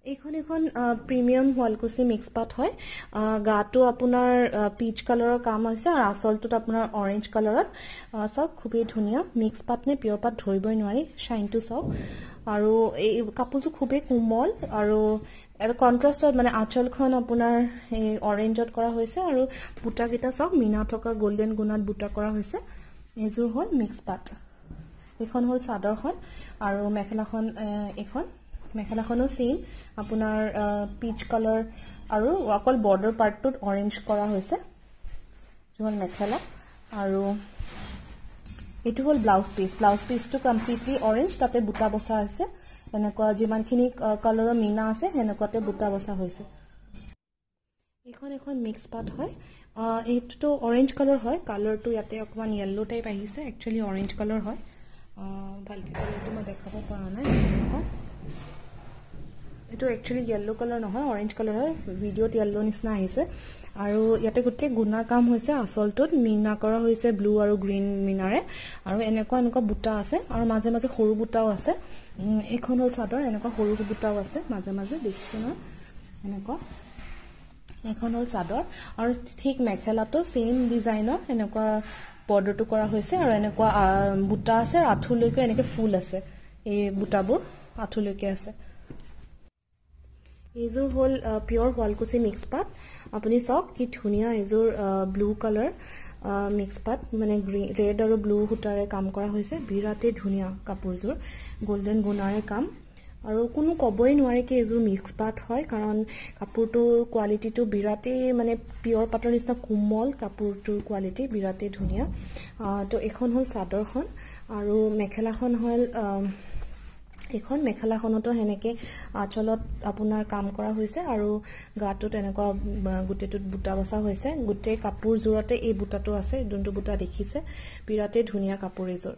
এইখন এখন premium Sualkuchi mix পাট হয় গাটো আপোনাৰ পিচ কালাৰৰ কাম আছে আৰু আসলটোত আপোনাৰ অৰেঞ্জ কালাৰত সব খুবেই ধুনীয়া মিক্স পাট নে পিয়ৰ পাট ধৰিবই নোৱাৰি শাইনটো সব আৰু এই কাপোৰটো খুবেই কোমল আৰু এটা কন্ট্ৰাস্টত মানে আঁচলখন আপোনাৰ এই অৰেঞ্জত কৰা হৈছে আৰু বুটাকেইটা সব মিনা থকা গোল্ডেন গুণাত বুটা কৰা হৈছে এযোৰ হ'ল মিক্স পাট এখন হ'ল চাদৰখন আৰু মেখেলাখন এখন মেখেলাখনো সেম আপোনাৰ পিচ কালাৰ আৰু অকল বৰ্ডাৰ পাৰ্টটোত অৰেঞ্জ কৰা হৈছে যোন মেখেলা আৰু এটো হ'ল ব্লাউজ পিচটো কমপ্লিটলি অৰেঞ্জ তাতে বুটা বসা আছে এনেকুৱা যিমানখিনি কালাৰৰ মিনা আছে হেনেকুৱাতে বুটা বসা হৈছে এখন মিক্স পাট হয় এইটো অৰেঞ্জ কালাৰ হয় কালাৰটো ইয়াতে অকমান ইয়েলো টাইপ আহিছে একচুয়ালি অৰেঞ্জ কালাৰ হয় ভালকে কালাৰটো মই দেখাব পৰা নাই এটো একচুয়ালি ইয়েলো কালাৰ নহয় অৰেঞ্জ কালাৰ হয় ভিডিওত ইয়েলো নিচিনা আহিছে আৰু ইয়াতে গুটে গুণা কাম হৈছে আসলটোত মিনা কৰা হৈছে ব্লু আৰু গ্ৰীন মিনাৰে আৰু এনেকুৱা বুটা আছে আৰু মাজে মাজে সৰু বুটাও আছে এখন হ'ল চাদৰ এনেকুৱা সৰু বুটাও আছে মাজে মাজে দেখিছে না এনেকুৱা এখন হ'ল চাদৰ আৰু ঠিক মেখেলাটো সেম ডিজাইনৰ এনেকুৱা বৰ্ডাৰটো কৰা হৈছে আৰু এনেকুৱা বুটা আছে আৰু আঁঠুলৈকে এনেকে ফুল আছে এই বুটাবোৰ আঁঠুলৈকে আছে এযোৰ হ'ল পিয়ৰ শুৱালকুছি মিক্স পাট আপুনি সব কি ধুনিয়া এযোৰ ব্লু কালাৰ মিক্স পাট মানে ৰেড আৰু ব্লু হুটাৰে কাম কৰা হৈছে বিৰাতে ধুনিয়া কাপোৰযোৰ গোল্ডেন গুণাৰে কাম আৰু কোনো কবই নোৱাৰে কি এযোৰ মিক্স পাট হয় কাৰণ কাপোৰটোৰ কোৱালিটিটো বিৰাতে মানে পিয়ৰ পাটৰ নিচিনা কোমল কাপোৰটোৰ কোৱালিটি বিৰাতে ধুনিয়া তো এখন হ'ল চাদৰখন আৰু মেখেলাখন হ'ল এখন মেখেলাখনতো হেনেকে আঁচলত আপোনাৰ কাম কৰা হৈছে আৰু গাটোত এনেকুৱা গুটেটোত বুটা বসা হৈছে গুটে কাপোৰ জোৰতে এই বুটাটো আছে যোনটো বুটা দেখিছে বিৰাতে ধুনিয়া কাপোৰ এযোৰ